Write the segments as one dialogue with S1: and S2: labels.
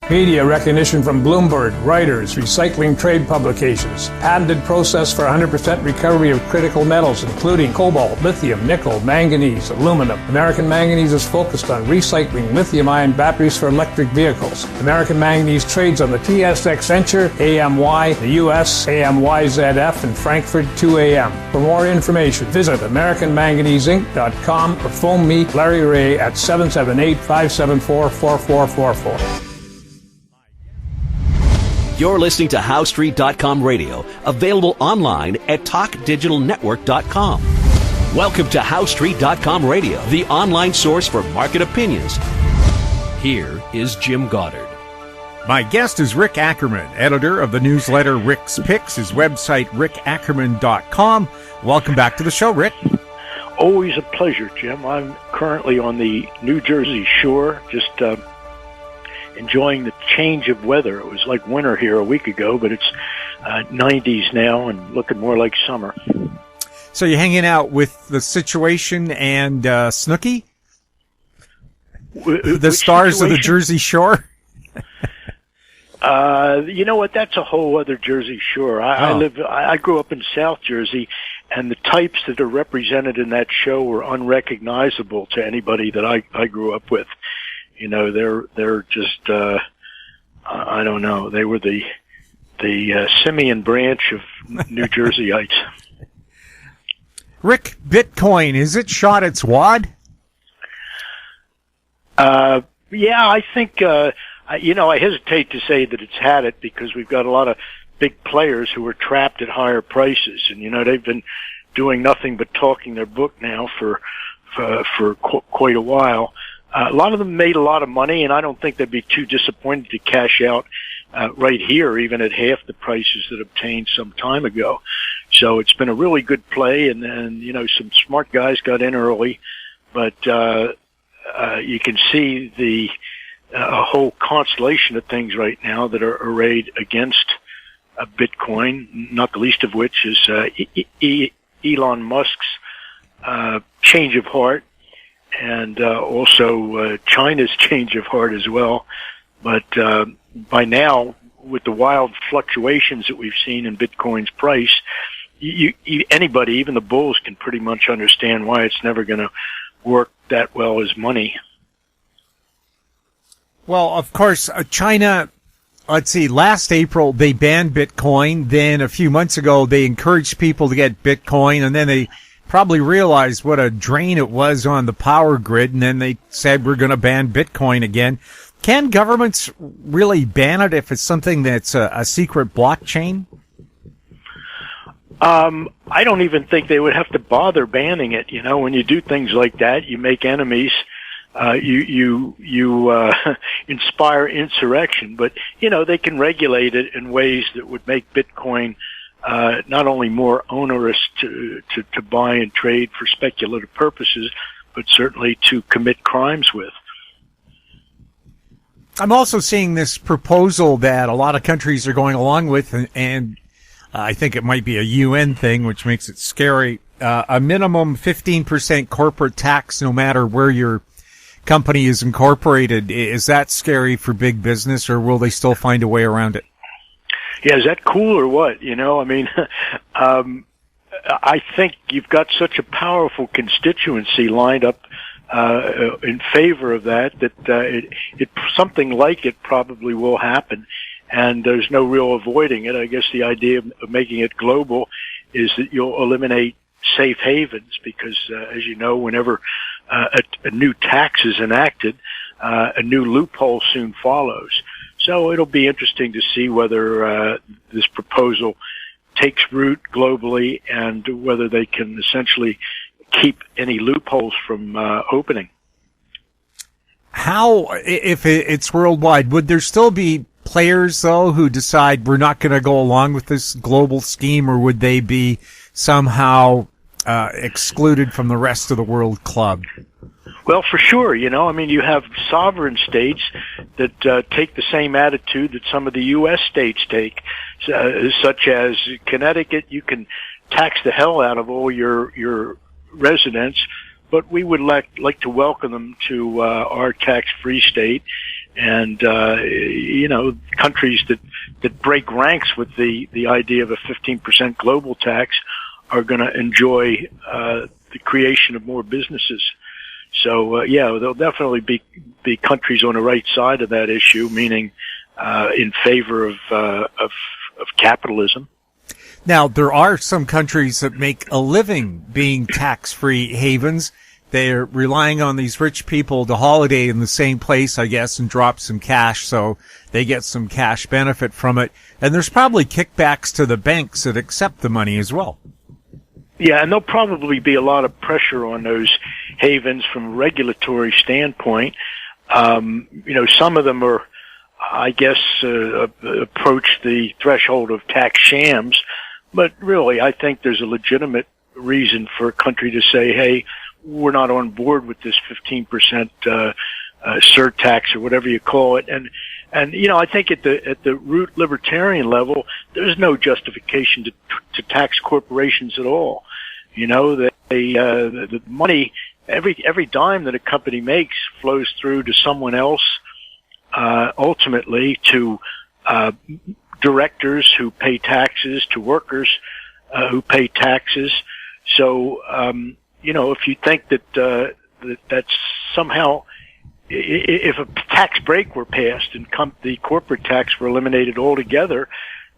S1: Media recognition from Bloomberg, Reuters, recycling trade publications. Patented process for 100% recovery of critical metals, including cobalt, lithium, nickel, manganese, aluminum. American Manganese is focused on recycling lithium-ion batteries for electric vehicles. American Manganese trades on the TSX Venture, AMY, the US, AMYZF, and Frankfurt 2AM. For more information, visit AmericanManganeseInc.com or phone me, Larry Ray, at 778-574-4444.
S2: You're listening to HowStreet.com radio, available online at TalkDigitalNetwork.com. Welcome to HowStreet.com radio, the online source for market opinions. Here is Jim Goddard.
S3: My guest is Rick Ackerman, editor of the newsletter Rick's Picks, his website, rickackerman.com. Welcome back to the show, Rick.
S4: Always a pleasure, Jim. I'm currently on the New Jersey shore, just enjoying the change of weather. It was like winter here a week ago, but it's 90s now and looking more like summer.
S3: So you're hanging out with The Situation and Snooki? The stars
S4: situation?
S3: of the Jersey Shore?
S4: You know what? That's a whole other Jersey Shore. I grew up in South Jersey, and the types that are represented in that show were unrecognizable to anybody that I grew up with. You know, they're just, I don't know. They were the simian branch of New Jerseyites.
S3: Rick, Bitcoin, is it shot its wad?
S4: Yeah, I think, I hesitate to say that it's had it because we've got a lot of big players who are trapped at higher prices. And, they've been doing nothing but talking their book now for quite a while. A lot of them made a lot of money, and I don't think they'd be too disappointed to cash out right here, even at half the prices that obtained some time ago. So it's been a really good play, and some smart guys got in early, but you can see the whole constellation of things right now that are arrayed against Bitcoin, not the least of which is Elon Musk's change of heart. And also China's change of heart as well. But by now, with the wild fluctuations that we've seen in Bitcoin's price, anybody, even the bulls, can pretty much understand why it's never going to work that well as money.
S3: Well, of course, China, let's see, last April they banned Bitcoin. Then a few months ago they encouraged people to get Bitcoin, and then they probably realized what a drain it was on the power grid, and then they said we're going to ban Bitcoin again. Can governments really ban it if it's something that's a secret blockchain?
S4: I don't even think they would have to bother banning it. When you do things like that, you make enemies. You inspire insurrection, but they can regulate it in ways that would make Bitcoin not only more onerous to buy and trade for speculative purposes, but certainly to commit crimes with.
S3: I'm also seeing this proposal that a lot of countries are going along with, and I think it might be a UN thing, which makes it scary. A minimum 15% corporate tax no matter where your company is incorporated. Is that scary for big business, or will they still find a way around it?
S4: Yeah, is that cool or what? I think you've got such a powerful constituency lined up in favor of that something like it probably will happen, and there's no real avoiding it. I guess the idea of making it global is that you'll eliminate safe havens because, as you know, whenever a new tax is enacted, a new loophole soon follows. So it'll be interesting to see whether this proposal takes root globally and whether they can essentially keep any loopholes from opening.
S3: How, if it's worldwide, would there still be players, though, who decide we're not going to go along with this global scheme, or would they be somehow excluded from the rest of the world club?
S4: Well, for sure, you have sovereign states that take the same attitude that some of the U.S. states take, such as Connecticut. You can tax the hell out of all your residents, but we would like to welcome them to our tax-free state. And, countries that break ranks with the idea of a 15% global tax are going to enjoy the creation of more businesses. So, there'll definitely be countries on the right side of that issue, meaning in favor of capitalism.
S3: Now, there are some countries that make a living being tax-free havens. They're relying on these rich people to holiday in the same place, I guess, and drop some cash so they get some cash benefit from it. And there's probably kickbacks to the banks that accept the money as well.
S4: Yeah, and there'll probably be a lot of pressure on those havens from a regulatory standpoint. Some of them are, I guess, approach the threshold of tax shams. But really, I think there's a legitimate reason for a country to say, hey, we're not on board with this 15% surtax or whatever you call it. And I think at the root libertarian level, there's no justification to tax corporations at all. The money, every dime that a company makes flows through to someone else, ultimately to directors who pay taxes, to workers who pay taxes. So, if you think that that's somehow, if a tax break were passed and the corporate tax were eliminated altogether,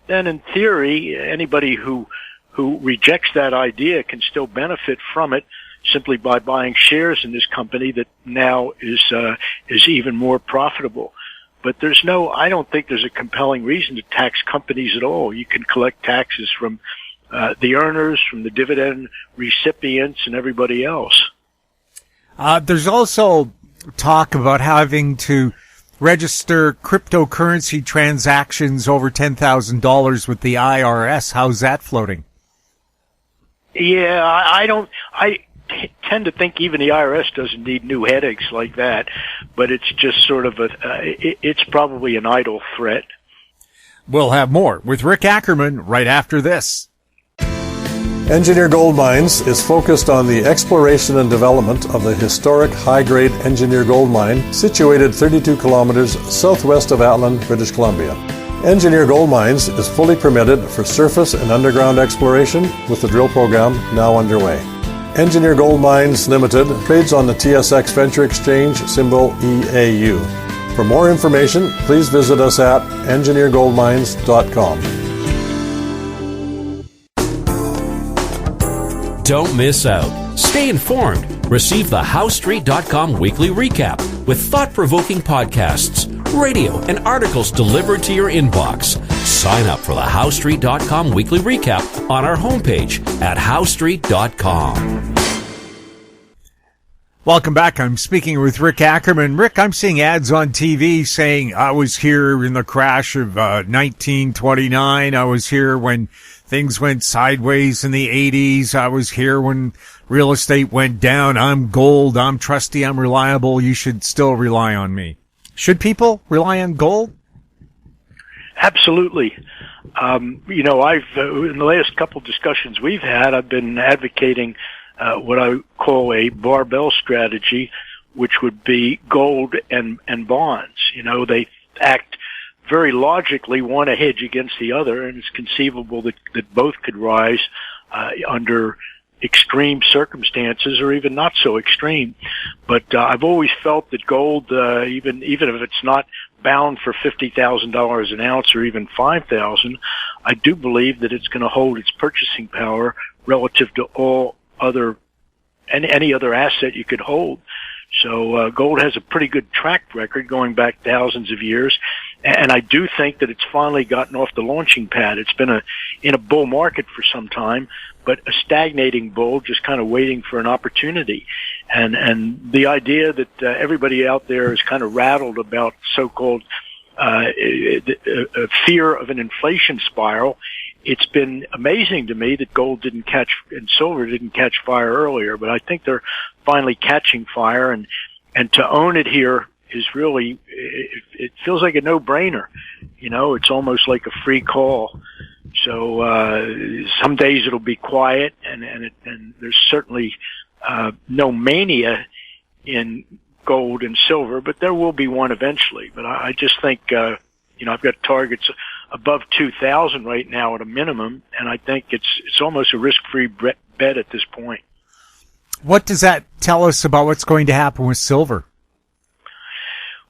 S4: then in theory, anybody who rejects that idea can still benefit from it simply by buying shares in this company that now is even more profitable. But I don't think there's a compelling reason to tax companies at all. You can collect taxes from the earners, from the dividend recipients, and everybody else.
S3: There's also talk about having to register cryptocurrency transactions over $10,000 with the IRS. How's that floating?
S4: Yeah, I tend to think even the IRS doesn't need new headaches like that, but it's just sort of it's probably an idle threat.
S3: We'll have more with Rick Ackerman right after this.
S5: Engineer Gold Mines is focused on the exploration and development of the historic high-grade Engineer Gold Mine situated 32 kilometers southwest of Atlin, British Columbia. Engineer Gold Mines is fully permitted for surface and underground exploration with the drill program now underway. Engineer Gold Mines Limited trades on the TSX Venture Exchange, symbol EAU. For more information, please visit us at engineergoldmines.com.
S2: Don't miss out. Stay informed. Receive the HowStreet.com weekly recap with thought-provoking podcasts, radio, and articles delivered to your inbox. Sign up for the HowStreet.com weekly recap on our homepage at HowStreet.com.
S3: Welcome back. I'm speaking with Rick Ackerman. Rick, I'm seeing ads on TV saying I was here in the crash of 1929. I was here when things went sideways in the 80s. I was here when real estate went down. I'm gold. I'm trusty. I'm reliable. You should still rely on me. Should people rely on gold?
S4: Absolutely. I've in the last couple of discussions we've had, I've been advocating what I call a barbell strategy, which would be gold and bonds. They act very logically, one a hedge against the other, and it's conceivable that both could rise under extreme circumstances or even not so extreme. But I've always felt that gold, even if it's not bound for $50,000 an ounce or even $5,000, I do believe that it's going to hold its purchasing power relative to any other asset you could hold. So gold has a pretty good track record going back thousands of years, and I do think that it's finally gotten off the launching pad. It's been in a bull market for some time, but a stagnating bull, just kind of waiting for an opportunity. And the idea that everybody out there is kind of rattled about so-called fear of an inflation spiral. It's been amazing to me that gold didn't catch and silver didn't catch fire earlier, but I think they're finally catching fire, and to own it here is really, it feels like a no-brainer. It's almost like a free call. So some days it'll be quiet, and there's certainly no mania in gold and silver, but there will be one eventually. But I just think, I've got targets above 2,000 right now at a minimum, and I think it's almost a risk-free bet at this point.
S3: What does that tell us about what's going to happen with silver?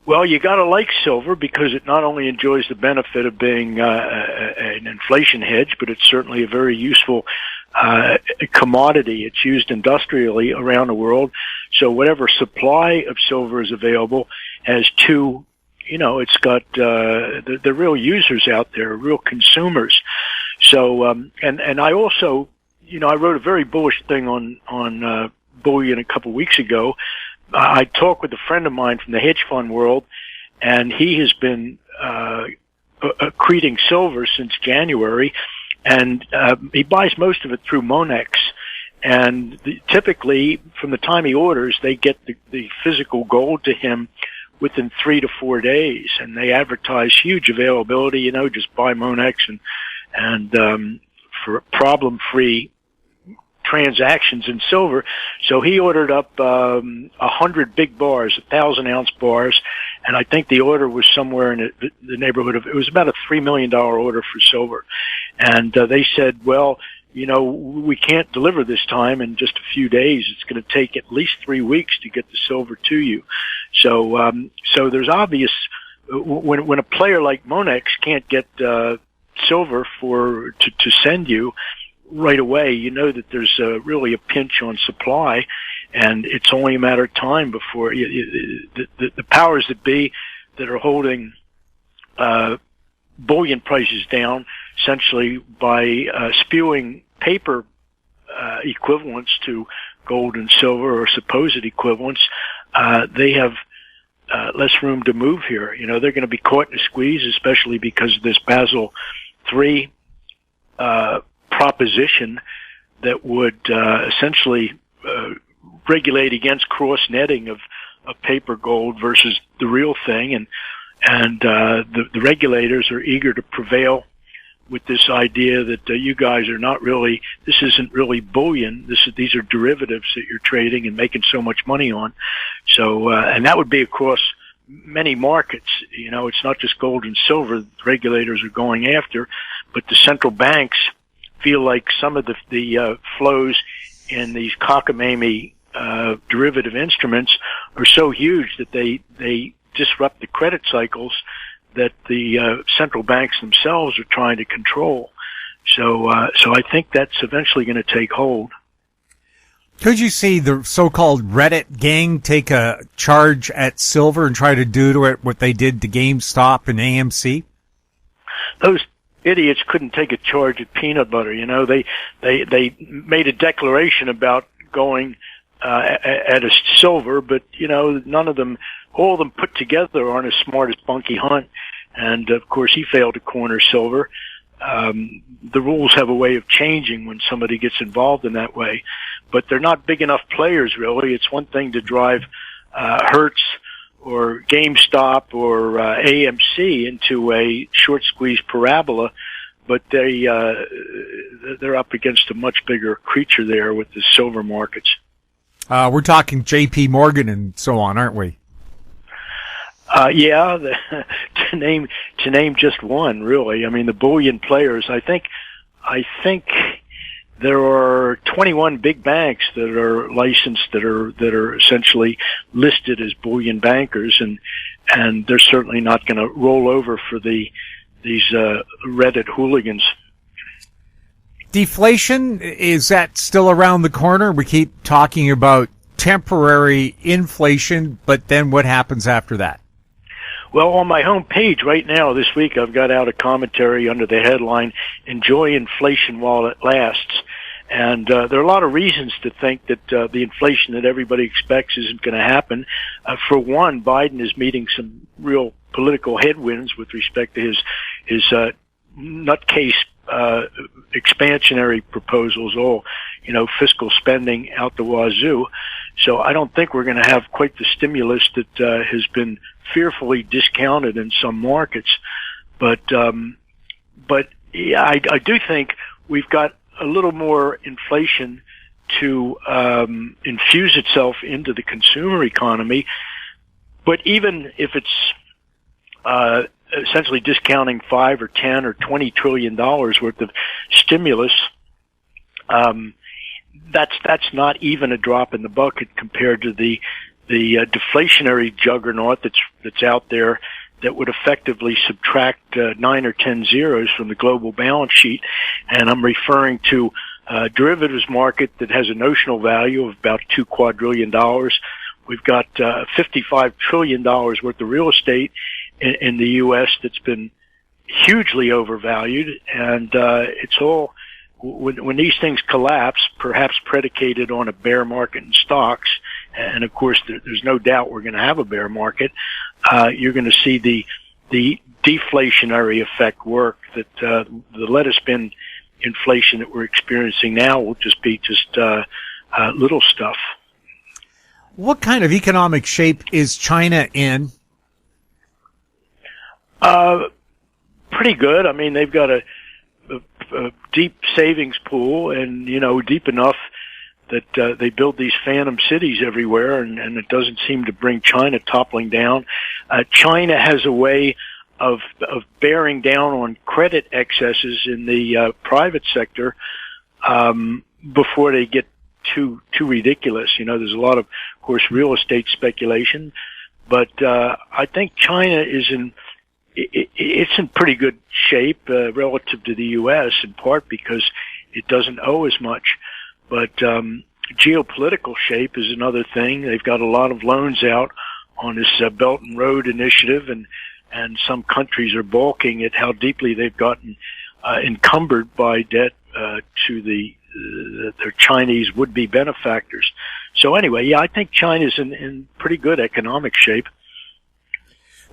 S4: Well, you got to like silver because it not only enjoys the benefit of being an inflation hedge, but it's certainly a very useful commodity. It's used industrially around the world. So whatever supply of silver is available has two, it's got the real users out there, real consumers. So and I also, I wrote a very bullish thing on bullion a couple weeks ago. I talked with a friend of mine from the hedge fund world, and he has been accreting silver since January, and he buys most of it through Monex. And typically, from the time he orders, they get the physical gold to him within 3 to 4 days, and they advertise huge availability. Just buy Monex and for problem-free transactions in silver. So he ordered up 100 big bars, 1,000-ounce bars, and I think the order was somewhere in the neighborhood of, it was about a $3 million order for silver. And they said, well, we can't deliver this time in just a few days. It's going to take at least 3 weeks to get the silver to you. So there's obvious, when a player like Monex can't get silver to send you right away, that there's really a pinch on supply, and it's only a matter of time before the powers that be that are holding bullion prices down, essentially by spewing paper equivalents to gold and silver, or supposed equivalents, they have less room to move here. They're going to be caught in a squeeze, especially because of this Basel III proposition that would essentially regulate against cross-netting of paper gold versus the real thing, and the regulators are eager to prevail with this idea that you guys are not really, this isn't really bullion, these are derivatives that you're trading and making so much money on. So and that would be across many markets. It's not just gold and silver the regulators are going after, but the central banks feel like some of the flows in these cockamamie derivative instruments are so huge that they disrupt the credit cycles that the central banks themselves are trying to control. So I think that's eventually going to take hold.
S3: Could you see the so-called Reddit gang take a charge at silver and try to do to it what they did to GameStop and AMC?
S4: Those idiots couldn't take a charge at peanut butter. They made a declaration about going at a silver, but none of them, all of them put together, aren't as smart as Bunky Hunt. And of course, he failed to corner silver. The rules have a way of changing when somebody gets involved in that way, but they're not big enough players, really. It's one thing to drive Hertz or GameStop or AMC into a short squeeze parabola, but they're up against a much bigger creature there with the silver markets.
S3: We're talking J.P. Morgan and so on, aren't we?
S4: Yeah, to name just one, really. I mean, the bullion players. I think there are 21 big banks that are licensed that are essentially listed as bullion bankers, and they're certainly not going to roll over for these Reddit hooligans.
S3: Deflation, is that still around the corner? We keep talking about temporary inflation, but then what happens after that?
S4: Well, on my home page right now this week, I've got out a commentary under the headline, "Enjoy Inflation While It Lasts." And there are a lot of reasons to think that the inflation that everybody expects isn't going to happen. For one, Biden is meeting some real political headwinds with respect to his nutcase expansionary proposals, fiscal spending out the wazoo. So I don't think we're going to have quite the stimulus that has been fearfully discounted in some markets. But yeah, I do think we've got a little more inflation to infuse itself into the consumer economy. but even if it's essentially discounting 5 or 10 or 20 trillion dollars worth of stimulus, that's not even a drop in the bucket compared to the deflationary juggernaut that's out there that would effectively subtract 9 or 10 zeros from the global balance sheet. And I'm referring to a derivatives market that has a notional value of about $2 quadrillion. We've got $55 trillion worth of real estate in the U.S. that's been hugely overvalued, and it's all when these things collapse, perhaps predicated on a bear market in stocks, and of course there's no doubt we're going to have a bear market. You're going to see the deflationary effect work. That the lettuce bin inflation that we're experiencing now will just be little stuff.
S3: What kind of economic shape is China in?
S4: Pretty good. I mean, they've got a deep savings pool, and deep enough that they build these phantom cities everywhere, and it doesn't seem to bring China toppling down. China has a way of bearing down on credit excesses in the private sector before they get too ridiculous. There's a lot of course, real estate speculation, but I think China is it's in pretty good shape relative to the U.S. in part because it doesn't owe as much. But geopolitical shape is another thing. They've got a lot of loans out on this Belt and Road initiative, and some countries are balking at how deeply they've gotten encumbered by debt to their Chinese would-be benefactors. So anyway, yeah, I think China's in pretty good economic shape.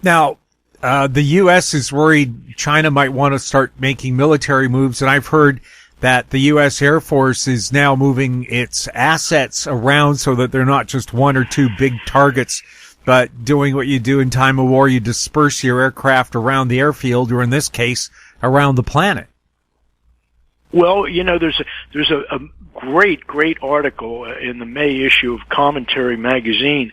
S3: Now, the U.S. is worried China might want to start making military moves, and I've heard that the U.S. Air Force is now moving its assets around so that they're not just one or two big targets, but doing what you do in time of war, you disperse your aircraft around the airfield, or in this case, around the planet.
S4: Well, there's a great article in the May issue of Commentary magazine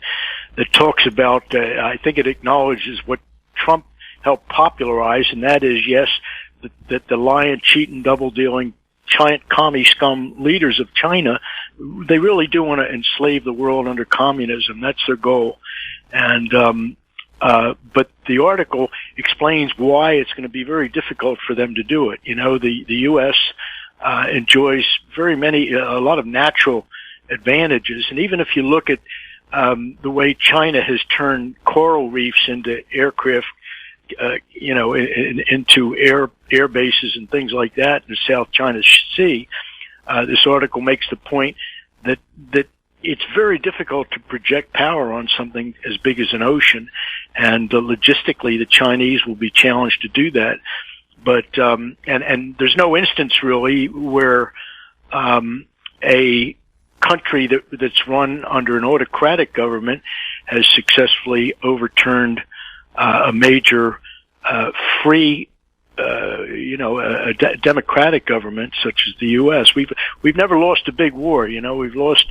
S4: that talks about, I think it acknowledges what Trump helped popularize, and that is, yes, that the lying, cheating, double-dealing giant commie scum leaders of China, they really do want to enslave the world under communism. That's their goal. And but the article explains why it's going to be very difficult for them to do it. The U.S. Enjoys a lot of natural advantages, and even if you look at the way China has turned coral reefs into aircraft, into air bases and things like that in the South China Sea, this article makes the point that it's very difficult to project power on something as big as an ocean, and logistically the Chinese will be challenged to do that. But and there's no instance really where a country that's run under an autocratic government has successfully overturned a major free a democratic government such as the U.S. We've never lost a big war. We've lost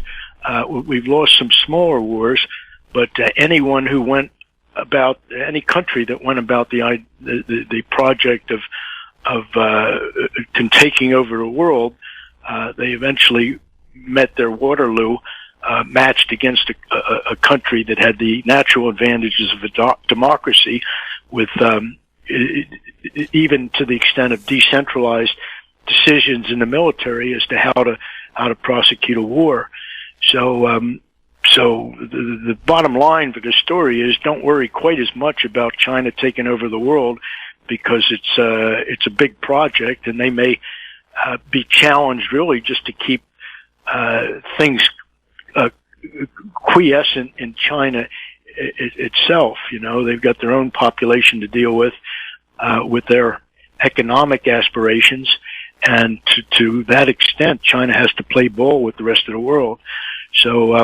S4: some smaller wars, but any country that went about the project of taking over the world, they eventually met their Waterloo, matched against a country that had the natural advantages of a democracy, with even to the extent of decentralized decisions in the military as to how to prosecute a war. So the bottom line for the story is, don't worry quite as much about China taking over the world, because it's a big project, and they may be challenged really just to keep things quiescent in China itself. They've got their own population to deal with their economic aspirations, and to that extent, China has to play ball with the rest of the world. So,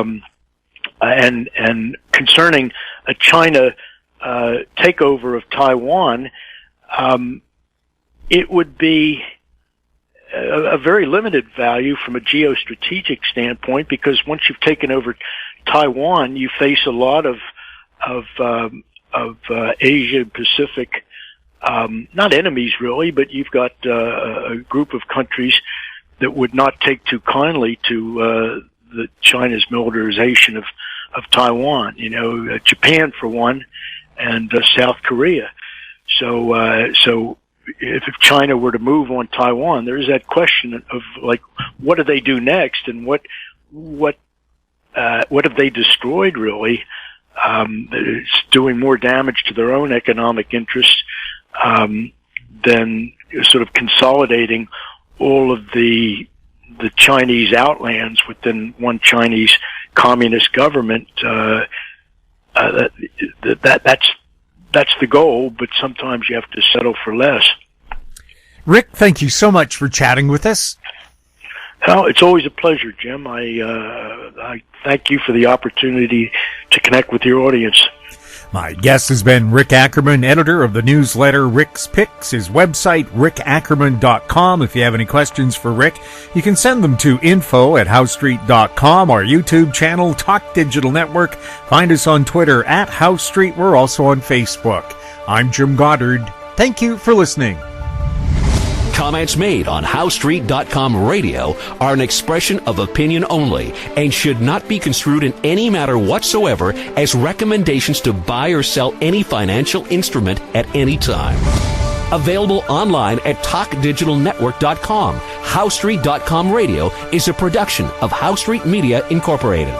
S4: and concerning a China takeover of Taiwan, it would be a very limited value from a geostrategic standpoint, because once you've taken over Taiwan, you face a lot of Asia Pacific, not enemies really, but you've got a group of countries that would not take too kindly to the China's militarization of Taiwan. Japan for one, and South Korea. So if China were to move on Taiwan, there is that question of like, what do they do next, and what have they destroyed really? It's doing more damage to their own economic interests than sort of consolidating all of the Chinese outlands within one Chinese communist government. That's the goal, but sometimes you have to settle for less.
S3: Rick, thank you so much for chatting with us.
S4: Oh, it's always a pleasure, Jim. I thank you for the opportunity to connect with your audience.
S3: My guest has been Rick Ackerman, editor of the newsletter Rick's Picks. His website, rickackerman.com. If you have any questions for Rick, you can send them to info@howstreet.com, our YouTube channel, Talk Digital Network. Find us on Twitter @HowStreet. We're also on Facebook. I'm Jim Goddard. Thank you for listening.
S2: Comments made on HowStreet.com radio are an expression of opinion only and should not be construed in any matter whatsoever as recommendations to buy or sell any financial instrument at any time. Available online at TalkDigitalNetwork.com. HowStreet.com radio is a production of HowStreet Media Incorporated.